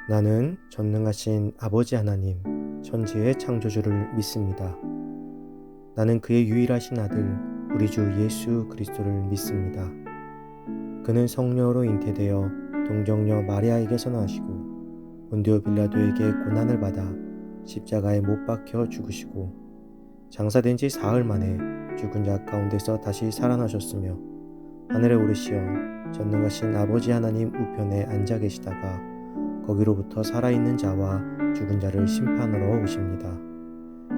나는 전능하신 아버지 하나님, 천지의 창조주를 믿습니다. 나는 그의 유일하신 아들, 우리 주 예수 그리스도를 믿습니다. 그는 성령으로 잉태되어 동정녀 마리아에게서 나시고 본디오 빌라도에게 고난을 받아 십자가에 못 박혀 죽으시고 장사된 지 사흘 만에 죽은 자 가운데서 다시 살아나셨으며 하늘에 오르시어 전능하신 아버지 하나님 우편에 앉아 계시다가 거기로부터 살아있는 자와 죽은 자를 심판하러 오십니다.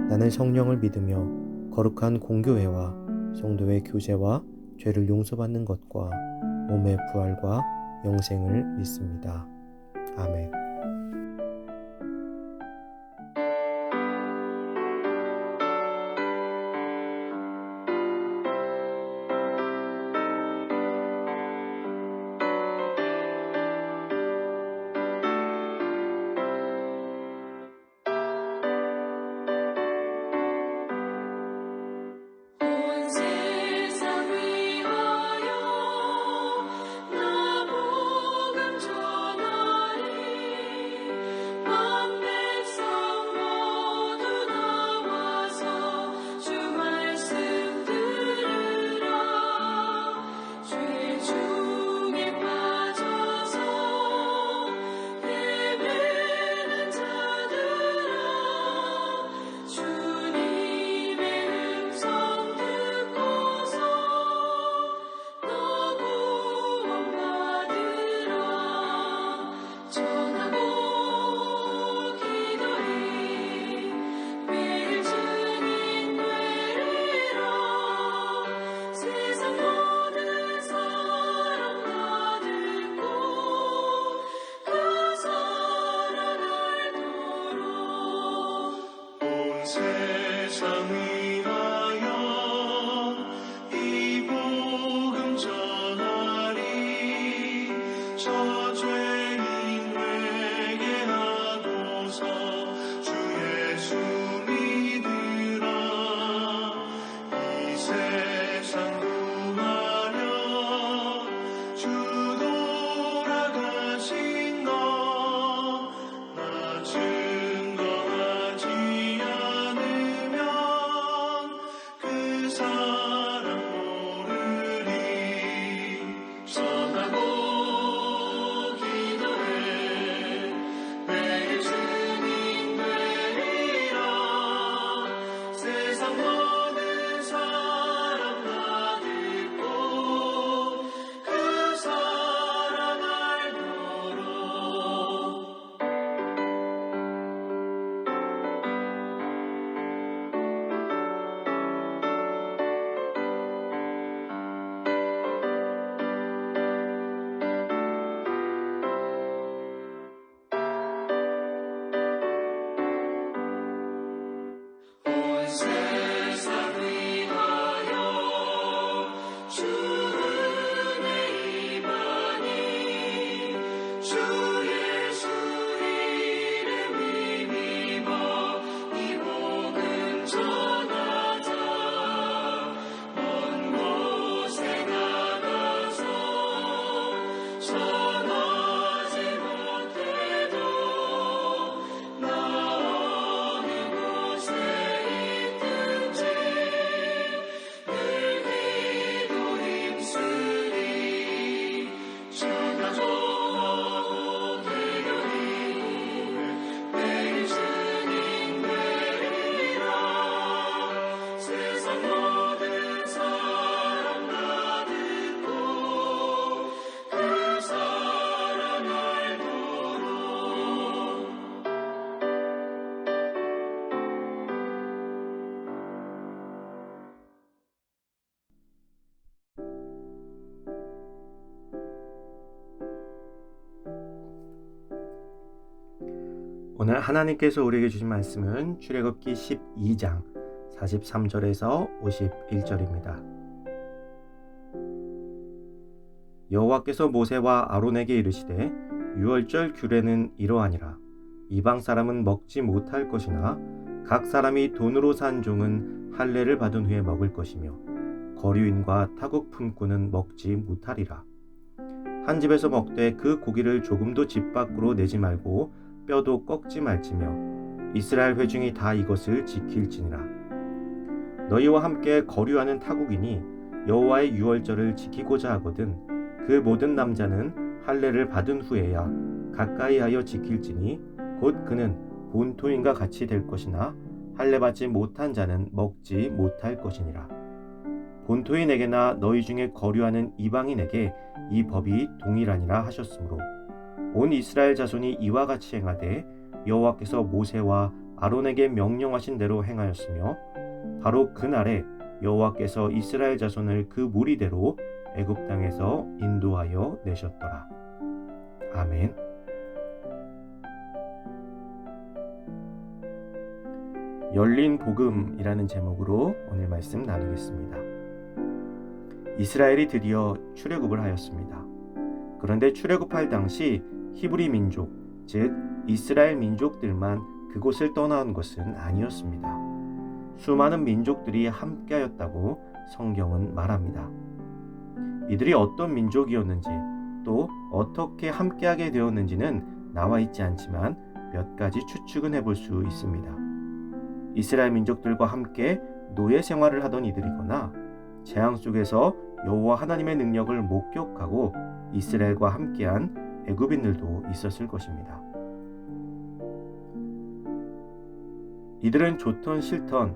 나는 성령을 믿으며 거룩한 공교회와 성도의 교제와 죄를 용서받는 것과 몸의 부활과 영생을 믿습니다. 아멘. 오늘 하나님께서 우리에게 주신 말씀은 출애굽기 12장 43절에서 51절입니다. 여호와께서 모세와 아론에게 이르시되 유월절 규례는 이러하니라. 이방 사람은 먹지 못할 것이나 각 사람이 돈으로 산 종은 할례를 받은 후에 먹을 것이며 거류인과 타국 품꾼은 먹지 못하리라. 한 집에서 먹되 그 고기를 조금도 집 밖으로 내지 말고 뼈도 꺾지 말지며 이스라엘 회중이 다 이것을 지킬지니라. 너희와 함께 거류하는 타국인이 여호와의 유월절을 지키고자 하거든 그 모든 남자는 할례를 받은 후에야 가까이하여 지킬지니 곧 그는 본토인과 같이 될 것이나 할례 받지 못한 자는 먹지 못할 것이니라. 본토인에게나 너희 중에 거류하는 이방인에게 이 법이 동일하니라 하셨으므로 온 이스라엘 자손이 이와 같이 행하되 여호와께서 모세와 아론에게 명령하신 대로 행하였으며 바로 그날에 여호와께서 이스라엘 자손을 그 무리대로 애굽 땅에서 인도하여 내셨더라. 아멘. 열린 복음이라는 제목으로 오늘 말씀 나누겠습니다. 이스라엘이 드디어 출애굽을 하였습니다. 그런데 출애굽할 당시 히브리 민족, 즉 이스라엘 민족들만 그곳을 떠나온 것은 아니었습니다. 수많은 민족들이 함께하였다고 성경은 말합니다. 이들이 어떤 민족이었는지 또 어떻게 함께하게 되었는지는 나와 있지 않지만 몇 가지 추측은 해볼 수 있습니다. 이스라엘 민족들과 함께 노예 생활을 하던 이들이거나 재앙 속에서 여호와 하나님의 능력을 목격하고 이스라엘과 함께한 애굽인들도 있었을 것입니다. 이들은 좋던 싫던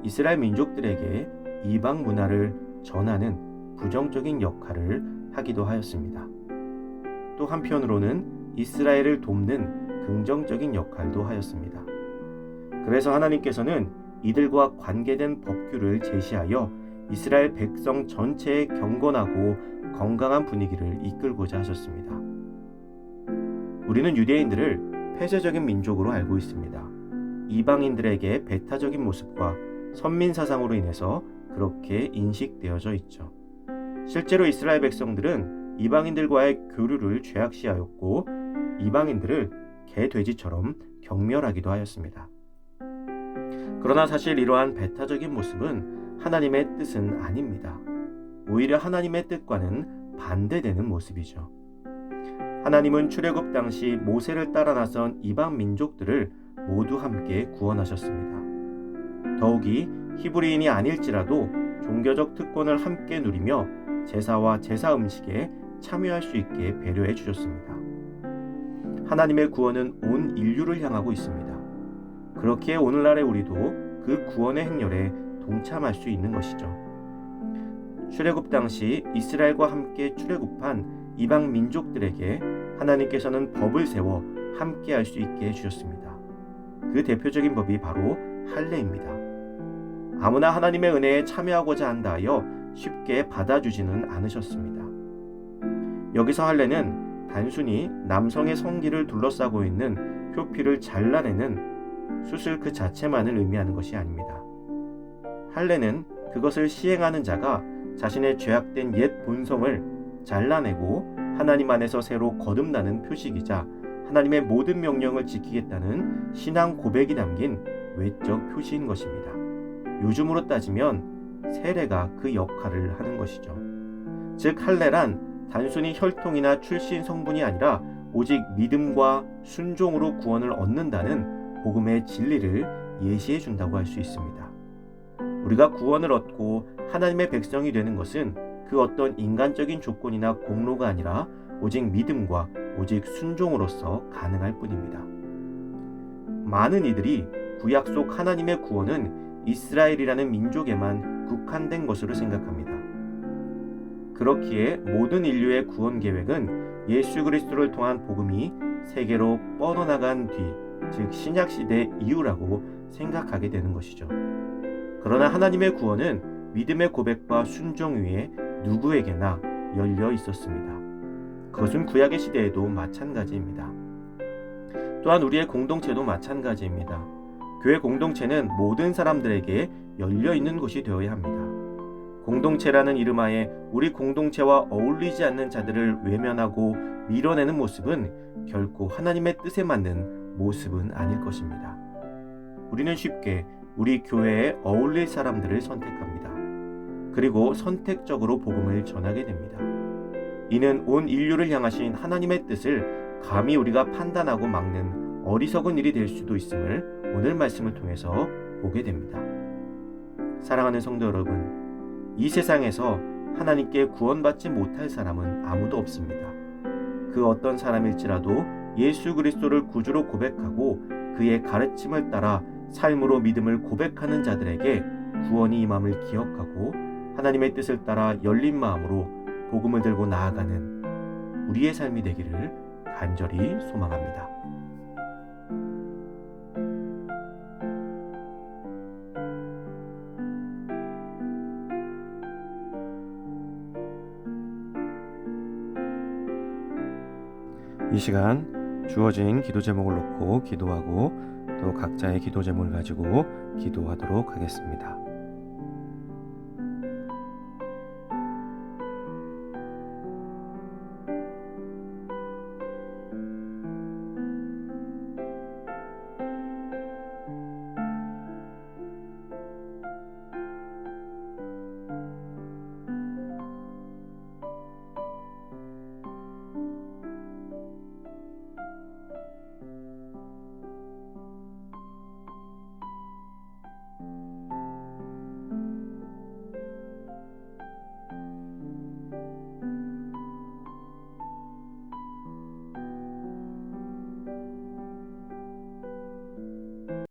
이스라엘 민족들에게 이방 문화를 전하는 부정적인 역할을 하기도 하였습니다. 또 한편으로는 이스라엘을 돕는 긍정적인 역할도 하였습니다. 그래서 하나님께서는 이들과 관계된 법규를 제시하여 이스라엘 백성 전체의 경건하고 건강한 분위기를 이끌고자 하셨습니다. 우리는 유대인들을 폐쇄적인 민족으로 알고 있습니다. 이방인들에게 배타적인 모습과 선민 사상으로 인해서 그렇게 인식되어져 있죠. 실제로 이스라엘 백성들은 이방인들과의 교류를 죄악시하였고 이방인들을 개, 돼지처럼 경멸하기도 하였습니다. 그러나 사실 이러한 배타적인 모습은 하나님의 뜻은 아닙니다. 오히려 하나님의 뜻과는 반대되는 모습이죠. 하나님은 출애굽 당시 모세를 따라 나선 이방 민족들을 모두 함께 구원하셨습니다. 더욱이 히브리인이 아닐지라도 종교적 특권을 함께 누리며 제사와 제사 음식에 참여할 수 있게 배려해 주셨습니다. 하나님의 구원은 온 인류를 향하고 있습니다. 그렇기에 오늘날의 우리도 그 구원의 행렬에 동참할 수 있는 것이죠. 출애굽 당시 이스라엘과 함께 출애굽한 이방 민족들에게 하나님께서는 법을 세워 함께 할 수 있게 해주셨습니다. 그 대표적인 법이 바로 할례입니다. 아무나 하나님의 은혜에 참여하고자 한다 하여 쉽게 받아주지는 않으셨습니다. 여기서 할례는 단순히 남성의 성기를 둘러싸고 있는 표피를 잘라내는 수술 그 자체만을 의미하는 것이 아닙니다. 할례는 그것을 시행하는 자가 자신의 죄악된 옛 본성을 잘라내고 하나님 안에서 새로 거듭나는 표식이자 하나님의 모든 명령을 지키겠다는 신앙 고백이 담긴 외적 표시인 것입니다. 요즘으로 따지면 세례가 그 역할을 하는 것이죠. 즉 할례란 단순히 혈통이나 출신 성분이 아니라 오직 믿음과 순종으로 구원을 얻는다는 복음의 진리를 예시해 준다고 할 수 있습니다. 우리가 구원을 얻고 하나님의 백성이 되는 것은 그 어떤 인간적인 조건이나 공로가 아니라 오직 믿음과 오직 순종으로서 가능할 뿐입니다. 많은 이들이 구약 속 하나님의 구원은 이스라엘이라는 민족에만 국한된 것으로 생각합니다. 그렇기에 모든 인류의 구원 계획은 예수 그리스도를 통한 복음이 세계로 뻗어나간 뒤, 즉 신약 시대 이후라고 생각하게 되는 것이죠. 그러나 하나님의 구원은 믿음의 고백과 순종 위에 누구에게나 열려 있었습니다. 그것은 구약의 시대에도 마찬가지입니다. 또한 우리의 공동체도 마찬가지입니다. 교회 공동체는 모든 사람들에게 열려 있는 곳이 되어야 합니다. 공동체라는 이름하에 우리 공동체와 어울리지 않는 자들을 외면하고 밀어내는 모습은 결코 하나님의 뜻에 맞는 모습은 아닐 것입니다. 우리는 쉽게 우리 교회에 어울릴 사람들을 선택합니다. 그리고 선택적으로 복음을 전하게 됩니다. 이는 온 인류를 향하신 하나님의 뜻을 감히 우리가 판단하고 막는 어리석은 일이 될 수도 있음을 오늘 말씀을 통해서 보게 됩니다. 사랑하는 성도 여러분, 이 세상에서 하나님께 구원받지 못할 사람은 아무도 없습니다. 그 어떤 사람일지라도 예수 그리스도를 구주로 고백하고 그의 가르침을 따라 삶으로 믿음을 고백하는 자들에게 구원이 임함을 기억하고 하나님의 뜻을 따라 열린 마음으로 복음을 들고 나아가는 우리의 삶이 되기를 간절히 소망합니다. 이 시간 주어진 기도 제목을 놓고 기도하고 또 각자의 기도 제목을 가지고 기도하도록 하겠습니다.